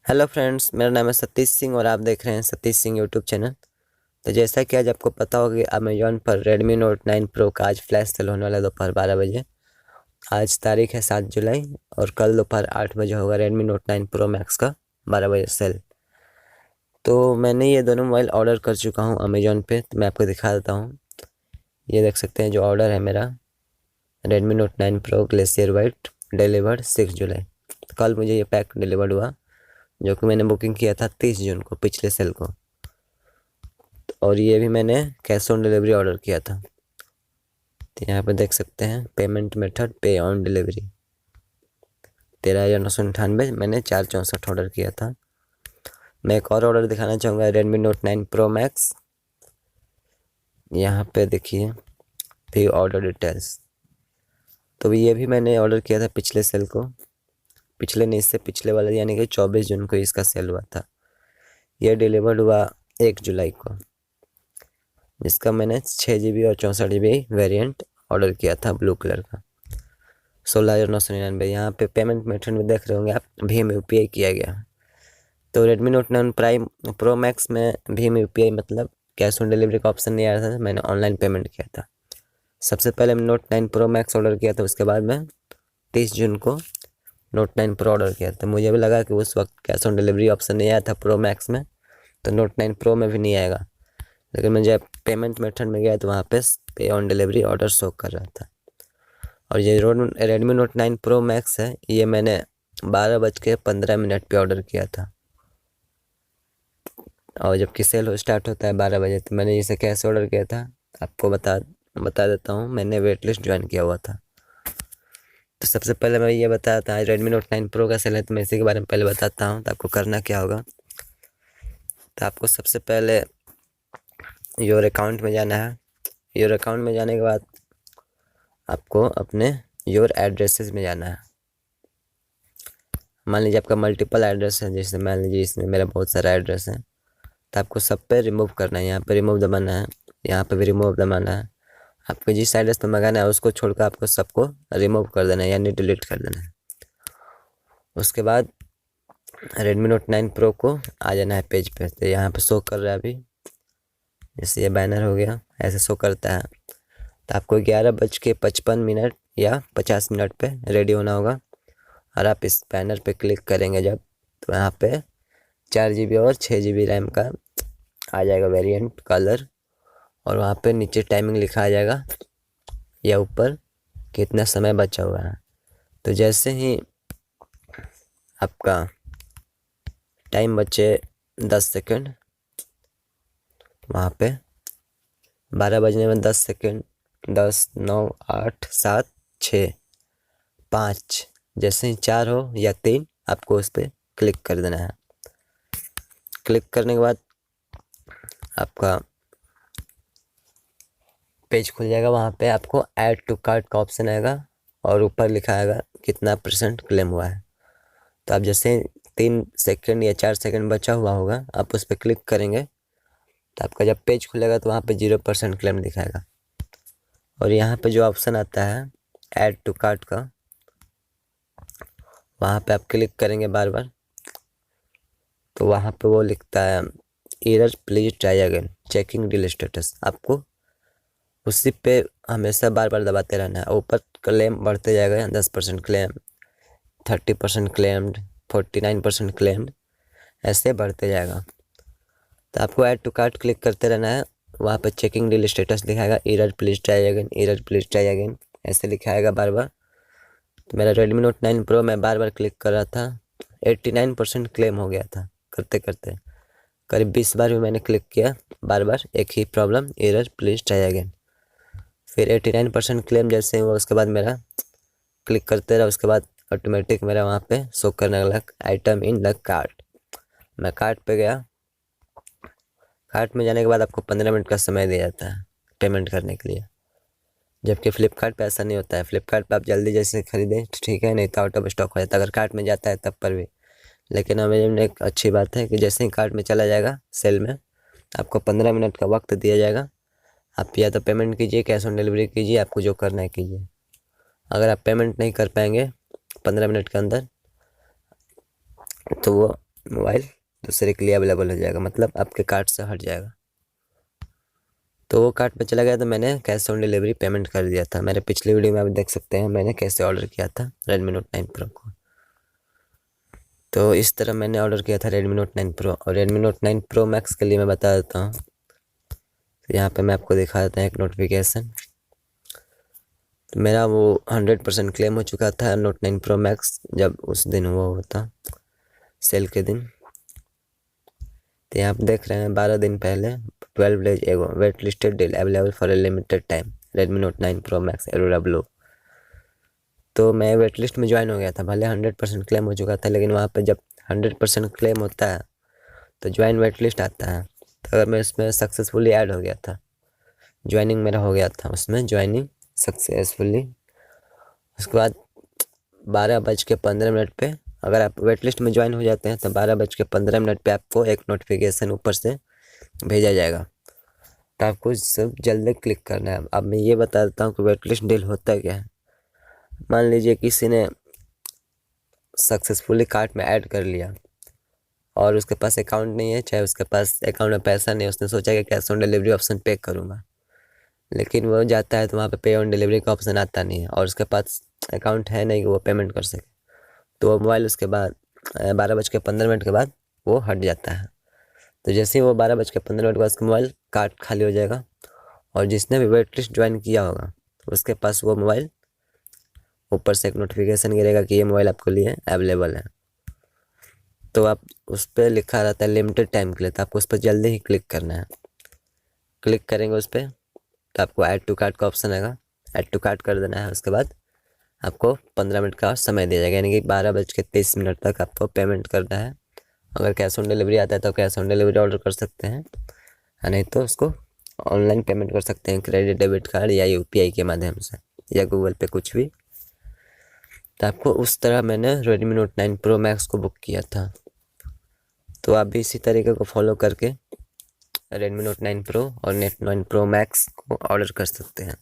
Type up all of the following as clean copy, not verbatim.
Hello friends, मेरा नाम है सतीश सिंह और आप देख रहे हैं सतीश सिंह यूट्यूब चैनल। तो जैसा कि आज आपको पता होगा कि अमेजोन पर Redmi Note 9 Pro का आज फ्लैश सेल होने वाला है दोपहर 12 बजे। आज तारीख है 7 जुलाई और कल दोपहर 8 बजे होगा Redmi Note 9 Pro Max का 12 बजे सेल। तो मैंने ये दोनों मोबाइल ऑर्डर कर चुका हूँ अमेजोन पे, तो मैं आपको दिखा देता हूँ। ये देख सकते हैं जो ऑर्डर है मेरा, Redmi Note 9 Pro glacier white, delivered 6 जुलाई। तो कल मुझे ये पैक डिलीवर्ड हुआ, जो कि मैंने बुकिंग किया था 30 जून को, पिछले सेल को। और ये भी मैंने कैश ऑन डिलीवरी ऑर्डर किया था। तो यहाँ पे देख सकते हैं पेमेंट मेथड पे ऑन डिलीवरी 13,998, मैंने 464 ऑर्डर किया था। मैं एक और ऑर्डर दिखाना चाहूँगा, Redmi Note 9 Pro Max। यहाँ पे देखिए भी ऑर्डर डिटेल्स। तो ये भी मैंने ऑर्डर किया था पिछले सेल को, पिछले नहीं, इससे पिछले वाला, यानी कि 24 जून को इसका सेल हुआ था। ये डिलीवर्ड हुआ 1 जुलाई को, जिसका मैंने 6 GB और 64 GB वेरिएंट ऑर्डर किया था, ब्लू कलर का, 16,999। यहाँ पे पेमेंट मेथड में देख रहे होंगे आप, भीम UPI किया गया। तो Redmi Note 9 prime Pro Max में भीम UPI मतलब कैश ऑन डिलीवरी का ऑप्शन नहीं आ रहा था, मैंने ऑनलाइन पेमेंट किया था। सबसे पहले मैं Note 9 Pro Max ऑर्डर किया था, उसके बाद मैं 30 जून को Note 9 Pro ऑर्डर किया था। मुझे भी लगा कि उस वक्त कैश ऑन डिलीवरी ऑप्शन नहीं आया था Pro Max में, तो Note 9 Pro में भी नहीं आएगा। लेकिन मैं जब पेमेंट मेथड में गया तो वहाँ पे पे ऑन डिलीवरी ऑर्डर शो कर रहा था। और ये Redmi Note 9 Pro Max है, ये मैंने 12:15 पे ऑर्डर किया था। और जबकि सेल स्टार्ट होता है 12 बजे, तो मैंने इसे कैसे ऑर्डर किया था आपको बता देता हूँ। मैंने वेट लिस्ट ज्वाइन किया हुआ था। तो सबसे पहले मैं ये बताता हूँ, Redmi Note 9 Pro का सेल है, तो मैं इसी के बारे में पहले बताता हूँ। तो आपको करना क्या होगा, तो आपको सबसे पहले योर अकाउंट में जाना है। योर अकाउंट में जाने के बाद आपको अपने योर एड्रेसेस में जाना है। मान लीजिए आपका मल्टीपल एड्रेस है, जैसे मान लीजिए इसमें मेरा बहुत सारा एड्रेस है, तो आपको सब पे रिमूव करना है। यहाँ पे रिमूव दबाना है, यहाँ पे भी रिमूव दबाना है। आपको जिस एड्रेस पे मंगाना है उसको छोड़कर आपको सबको रिमूव कर देना है, यानी डिलीट कर देना है। उसके बाद Redmi Note 9 Pro को आ जाना है पेज पे। तो यहाँ पे शो कर रहा है अभी, जैसे ये बैनर हो गया, ऐसे शो करता है। तो आपको 11:55 या 50 पे रेडी होना होगा। और आप इस बैनर पे क्लिक करेंगे जब, तो यहाँ पे 4 GB और 6 GB रैम का आ जाएगा वेरिएंट कलर। और वहाँ पे नीचे टाइमिंग लिखा आ जाएगा या ऊपर कितना समय बचा हुआ है। तो जैसे ही आपका टाइम बचे 10 सेकंड, वहाँ पे 12 बजने में 10 सेकंड, 10, 9, 8, 7, 6, 5, जैसे ही 4 हो या 3, आपको उस पर क्लिक कर देना है। क्लिक करने के बाद आपका पेज खुल जाएगा। वहाँ पे आपको ऐड टू कार्ट का ऑप्शन आएगा और ऊपर लिखा आएगा कितना % क्लेम हुआ है। तो आप जैसे 3 सेकंड या 4 सेकंड बचा हुआ होगा, आप उस पर क्लिक करेंगे तो आपका जब पेज खुलेगा तो वहाँ पे 0% क्लेम दिखाएगा। और यहाँ पे जो ऑप्शन आता है ऐड टू कार्ट का, वहाँ पे आप क्लिक करेंगे बार बार, तो वहाँ पे वो लिखता है error please try again checking deal status. आपको उसी पे हमेशा बार बार दबाते रहना है। ऊपर क्लेम बढ़ते जाएगा, 10% क्लेम, 30% क्लेम्ड, 49% क्लेम्ड, ऐसे बढ़ते जाएगा। तो आपको ऐड टू कार्ट क्लिक करते रहना है। वहाँ पे चेकिंग डील स्टेटस दिखाएगा, error please try again, error please try again, ऐसे लिखाएगा बार बार। तो मेरा Redmi Note 9 Pro मैं बार बार क्लिक कर रहा था, 89% क्लेम हो गया था करते करते। करीब 20 बार भी मैंने क्लिक किया, बार बार एक ही problem, error please try again. फिर 89% क्लेम जैसे हुआ, उसके बाद मेरा क्लिक करते रहा, उसके बाद ऑटोमेटिक मेरा वहाँ पे शो करने लगा आइटम इन द कार्ट। मैं कार्ट पे गया। कार्ट में जाने के बाद आपको 15 मिनट का समय दिया जाता है पेमेंट करने के लिए, जबकि फ्लिपकार्ट पे ऐसा नहीं होता है। फ्लिपकार्ट पे आप जल्दी जैसे खरीदें तो ठीक है, नहीं तो आउट ऑफ स्टॉक हो जाता है अगर कार्ट में जाता है तब पर भी। लेकिन अमेजन में एक अच्छी बात है कि जैसे ही कार्ट में चला जाएगा सेल में, आपको 15 मिनट का वक्त दिया जाएगा। आप या तो पेमेंट कीजिए, कैश ऑन डिलीवरी कीजिए, आपको जो करना है कीजिए। अगर आप पेमेंट नहीं कर पाएंगे 15 मिनट के अंदर, तो वो मोबाइल दूसरे के लिए अवेलेबल हो जाएगा, मतलब आपके कार्ट से हट जाएगा। तो वो कार्ट में चला गया तो मैंने कैश ऑन डिलीवरी पेमेंट कर दिया था। मेरे पिछली वीडियो में आप देख सकते हैं मैंने कैसे ऑर्डर किया था रेडमी नोट 9 प्रो को। तो इस तरह मैंने ऑर्डर किया था रेडमी नोट 9 प्रो। और रेडमी नोट 9 प्रो मैक्स के लिए मैं बता देता हूँ, तो यहाँ पे मैं आपको दिखा देता हूँ एक नोटिफिकेशन। तो मेरा वो 100% क्लेम हो चुका था नोट 9 प्रो मैक्स जब उस दिन वो होता सेल के दिन। तो यहाँ पे देख रहे हैं 12 दिन पहले 12 days ago wait listed deal available for a limited time Redmi Note 9 Pro Max Aurora Blue. तो मैं वेट लिस्ट में ज्वाइन हो गया था, भले 100% क्लेम हो चुका था, लेकिन वहाँ पे जब 100% क्लेम होता है तो ज्वाइन वेट लिस्ट आता है। तो अगर मैं इसमें सक्सेसफुली ऐड हो गया था, ज्वाइनिंग मेरा हो गया था उसमें, ज्वाइनिंग सक्सेसफुली। उसके बाद 12:15 पे अगर आप वेट लिस्ट में ज्वाइन हो जाते हैं तो 12:15 पे आपको एक नोटिफिकेशन ऊपर से भेजा जाएगा। तो आपको सब जल्दी क्लिक करना है। अब मैं ये बता देता हूँ कि वेट लिस्ट डील होता क्या है। मान लीजिए किसी ने सक्सेसफुली कार्ट में ऐड कर लिया और उसके पास अकाउंट नहीं है, चाहे उसके पास अकाउंट में पैसा नहीं है, उसने सोचा कि कैश ऑन डिलीवरी ऑप्शन पे करूँगा, लेकिन वो जाता है तो वहाँ पे पे ऑन डिलीवरी का ऑप्शन आता नहीं है और उसके पास अकाउंट है नहीं कि वो पेमेंट कर सके। तो वो मोबाइल उसके बाद 12:15 के बाद वो हट जाता है। तो जैसे ही वो 12:15 के बाद उसका मोबाइल कार्ट खाली हो जाएगा और जिसने भी वेट लिस्ट ज्वाइन किया होगा उसके पास वो मोबाइल ऊपर से एक नोटिफिकेशन गिरेगा कि ये मोबाइल आपके लिए अवेलेबल है। तो आप उस पर लिखा रहता है लिमिटेड टाइम के लिए, तो आपको उस पर जल्दी ही क्लिक करना है। क्लिक करेंगे उस पर तो आपको ऐड टू कार्ट का ऑप्शन आएगा, ऐड टू कार्ट कर देना है। उसके बाद आपको 15 मिनट का समय दिया जाएगा, यानी कि 12:30 तक आपको पेमेंट करना है। अगर कैश ऑन डिलीवरी आता है तो कैश ऑन डिलीवरी ऑर्डर कर सकते हैं, नहीं तो उसको ऑनलाइन पेमेंट कर सकते हैं क्रेडिट डेबिट कार्ड या यूपीआई के माध्यम से या गूगल पे, कुछ भी। तो आपको उस तरह मैंने रेडमी नोट 9 प्रो मैक्स को बुक किया था। तो आप भी इसी तरीके को फॉलो करके रेडमी नोट 9 प्रो और नेट 9 प्रो मैक्स को ऑर्डर कर सकते हैं।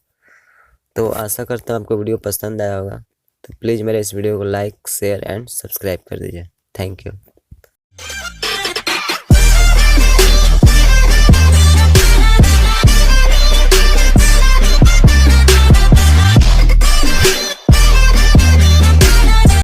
तो आशा करता हूँ आपको वीडियो पसंद आया होगा। तो प्लीज़ मेरे इस वीडियो को लाइक शेयर एंड सब्सक्राइब कर दीजिए। Thank you.